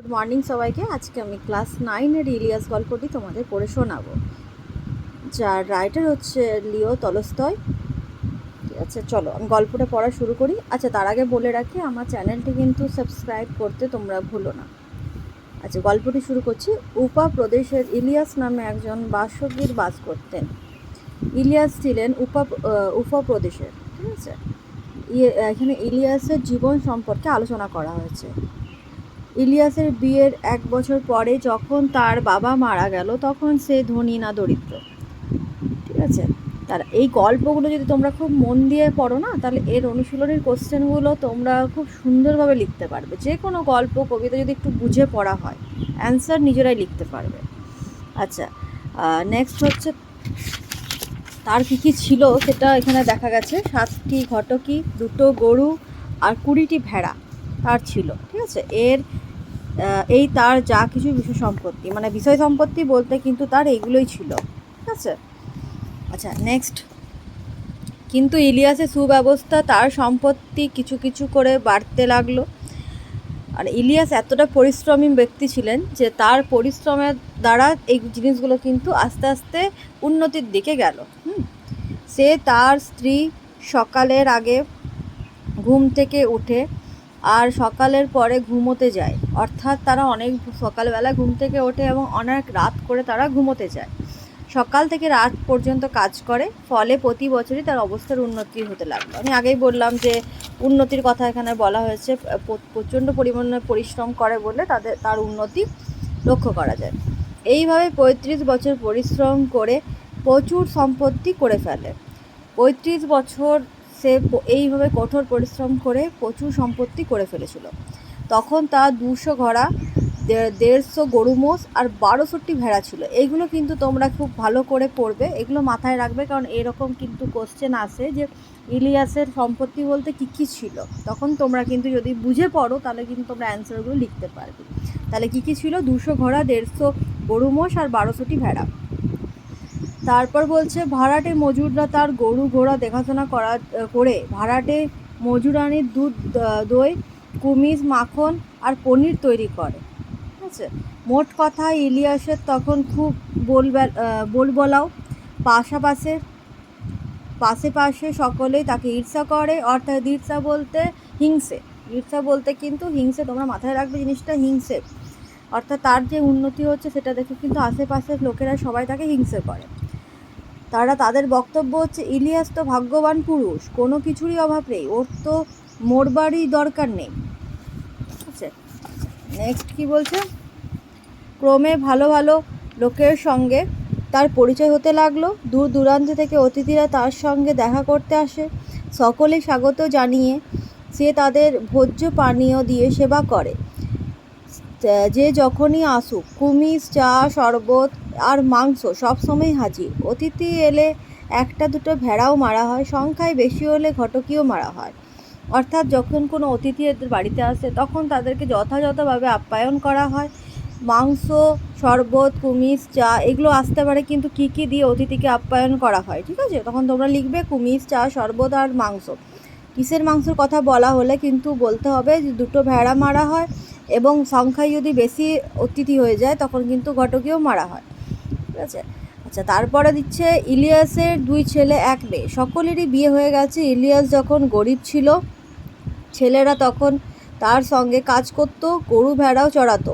Good morning সবাইকে। আজকে আমি ক্লাস 9-এর ইলিয়াস গল্পটি তোমাদের পড়ে শোনাবো, যার রাইটার হচ্ছে লিও তলস্তয়। ঠিক আছে, চলো আমি গল্পটা পড়া শুরু করি। আচ্ছা, তার আগে বলে রাখি আমার চ্যানেলটি কিন্তু সাবস্ক্রাইব করতে তোমরা ভুলো না। আচ্ছা, গল্পটি শুরু করছি। উপা প্রদেশের ইলিয়াস নামে একজন বাসগীর বাস করতেন। ইলিয়াস ছিলেন উপা প্রদেশের। ঠিক আছে, এখানে ইলিয়াসের জীবন সম্পর্কে আলোচনা করা হয়েছে। ইলিয়াসের বিয়ের 1 বছর পরে যখন তার বাবা মারা গেল, তখন সে ধনী না দরিদ্র। ঠিক আছে, তার এই গল্পগুলো যদি তোমরা খুব মন দিয়ে পড়ো না, তাহলে এর অনুশীলনের কোশ্চেনগুলো তোমরা খুব সুন্দরভাবে লিখতে পারবে। যে কোনো গল্প কবিতা যদি একটু বুঝে পড়া হয়, অ্যান্সার নিজেরাই লিখতে পারবে। আচ্ছা, নেক্সট হচ্ছে তার কী কী ছিল সেটা এখানে দেখা গেছে। 7টি ঘটকি, 2টো গরু আর 20টি ভেড়া তার ছিল। ঠিক আছে, এই তার যা কিছু বিষয় সম্পত্তি, মানে বিষয় সম্পত্তি বলতে কিন্তু তার এইগুলোই ছিল। ঠিক আছে। আচ্ছা, নেক্সট, কিন্তু ইলিয়াসের সুব্যবস্থা, তার সম্পত্তি কিছু কিছু করে বাড়তে লাগলো। আর ইলিয়াস এতটা পরিশ্রমী ব্যক্তি ছিলেন যে তার পরিশ্রমের দ্বারা এই জিনিসগুলো কিন্তু আস্তে আস্তে উন্নতির দিকে গেল। সে তার স্ত্রী সকালের আগে ঘুম থেকে উঠে আর সকালের পরে ঘুমোতে যায়, অর্থাৎ তারা অনেক সকালবেলা ঘুম থেকে ওঠে এবং অনেক রাত করে তারা ঘুমোতে যায়। সকাল থেকে রাত পর্যন্ত কাজ করে, ফলে প্রতি বছরই তার অবস্থার উন্নতি হতে লাগলো। আমি আগেই বললাম যে উন্নতির কথা এখানে বলা হয়েছে। প্রচণ্ড পরিমাণে পরিশ্রম করে বলে তার উন্নতি লক্ষ্য করা যায়। এইভাবে 35 বছর পরিশ্রম করে প্রচুর সম্পত্তি করে ফেলে। 35 বছর সে এইভাবে কঠোর পরিশ্রম করে প্রচুর সম্পত্তি করে ফেলেছিল। তখন তার 200 ঘোড়া, 150 গরু মোষ আর 1200টি ভেড়া ছিল। এইগুলো কিন্তু তোমরা খুব ভালো করে পড়বে, এগুলো মাথায় রাখবে, কারণ এরকম কিন্তু কোশ্চেন আসে যে ইলিয়াসের সম্পত্তি বলতে কী কী ছিল। তখন তোমরা কিন্তু যদি বুঝে পড়ো তাহলে কিন্তু তোমরা অ্যান্সারগুলো লিখতে পারবে। তাহলে কী কী ছিল? 200 ঘোড়া, 150 গরু মোষ আর 1200টি ভেড়া। তারপর বলছে, ভাড়াটে মজুররা তার গরু ঘোড়া দেখাশোনা করে ভাড়াটে মজুরানির দুধ, দই, কুমিজ, মাখন আর পনির তৈরি করে। ঠিক আছে, মোট কথা ইলিয়াসের তখন খুব বলবলাও। পাশে সকলেই তাকে ঈর্ষা করে, অর্থাৎ ঈর্ষা বলতে হিংসে। ঈর্ষা বলতে কিন্তু হিংসে, তোমরা মাথায় রাখবে জিনিসটা, হিংসে। অর্থাৎ তার যে উন্নতি হচ্ছে সেটা দেখে কিন্তু আশেপাশের লোকেরা সবাই তাকে হিংসে করে। তাদের বক্তব্য হচ্ছে, ইলিয়াস তো ভাগ্যবান পুরুষ, কোনো কিছুরই অভাব নেই, ওর তো মরবারই দরকার নেই। ঠিক আছে, নেক্সট কি বলছে, ক্রমে ভালো ভালো লোকের সঙ্গে তার পরিচয় হতে লাগলো। দূর দূরান্ত থেকে অতিথিরা তার সঙ্গে দেখা করতে আসে। সকলে স্বাগত জানিয়ে সে তাদের ভোজ্য পানীয় দিয়ে সেবা করে। যে যখনই আসুক, কুমিজ, চা, শরবত আর মাংস সবসময় হাজির। অতিথি এলে 1-2 ভেড়াও মারা হয়, সংখ্যায় বেশি হলে ঘটকিও মারা হয়। অর্থাৎ যখন কোনো অতিথি এদের বাড়িতে আসে তখন তাদেরকে যথাযথভাবে আপ্যায়ন করা হয়। মাংস, শরবত, কুমিজ, চা এগুলো আসতে পারে, কিন্তু কী কী দিয়ে অতিথিকে আপ্যায়ন করা হয়। ঠিক আছে, তখন তোমরা লিখবে কুমিজ, চা, শরবত আর মাংস। কিসের মাংসের কথা বলা হলে কিন্তু বলতে হবে যে 2 ভেড়া মারা হয়, এবং সংখ্যায় যদি বেশি অতিথি হয়ে যায় তখন কিন্তু ঘটকেও মারা হয়। ঠিক আছে। আচ্ছা, তারপরে দিচ্ছে, ইলিয়াসের 2 ছেলে 1 মেয়ে, সকলেরই বিয়ে হয়ে গেছে। ইলিয়াস যখন গরিব ছিল, ছেলেরা তখন তার সঙ্গে কাজ করত, গরু ভেড়াও চড়াতো।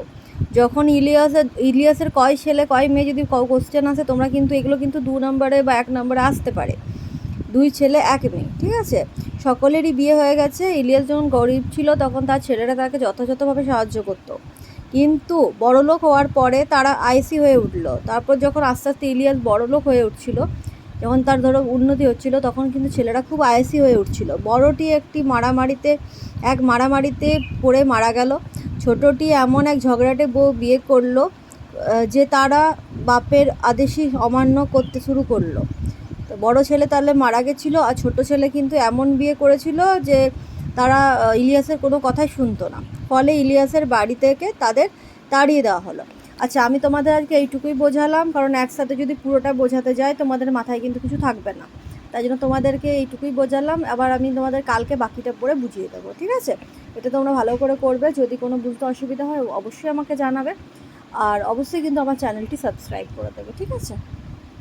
যখন ইলিয়াসের কয় ছেলে কয় মেয়ে যদি কোশ্চেন আসে, তোমরা কিন্তু এগুলো কিন্তু 2 নম্বরে বা 1 নম্বরে আসতে পারে। 2 ছেলে 1 মেয়ে। ঠিক আছে, সকলেরই বিয়ে হয়ে গেছে। ইলিয়াস যখন গরিব ছিল তখন তার ছেলেরা তাকে যথাযথভাবে সাহায্য করত, কিন্তু বড়লোক হওয়ার পরে তারা আইসি হয়ে উঠল। তারপর যখন আস্তে আস্তে ইলিয়াস বড়লোক হয়ে উঠছিল, যখন তার উন্নতি হচ্ছিল, তখন কিন্তু ছেলেরা খুব আইসি হয়ে উঠছিল। বড়টি এক মারামারিতে পড়ে মারা গেল। ছোটটি এমন এক ঝগড়াটে বউ বিয়ে করলো যে তারা বাপের আদেশই অমান্য করতে শুরু করলো। তো বড় ছেলে তাহলে মারা গেছিলো, আর ছোট ছেলে কিন্তু এমন বিয়ে করেছিল যে তারা ইলিয়াসের কোনো কথাই শুনতো না। ফলে ইলিয়াসের বাড়ি থেকে তাদের তাড়িয়ে দেওয়া হলো। আচ্ছা, আমি তোমাদের আজকে এইটুকুই বোঝালাম, কারণ একসাথে যদি পুরোটা বোঝাতে যাই তোমাদের মাথায় কিন্তু কিছু থাকবে না। তাই জন্য তোমাদেরকে এইটুকুই বোঝালাম। আবার আমি তোমাদের কালকে বাকিটা পড়ে বুঝিয়ে দেবো। ঠিক আছে, এটা তোমরা ভালো করে করবে। যদি কোনো বুঝতে অসুবিধা হয় অবশ্যই আমাকে জানাবে, আর অবশ্যই কিন্তু আমার চ্যানেলটি সাবস্ক্রাইব করে দেবে, ঠিক আছে?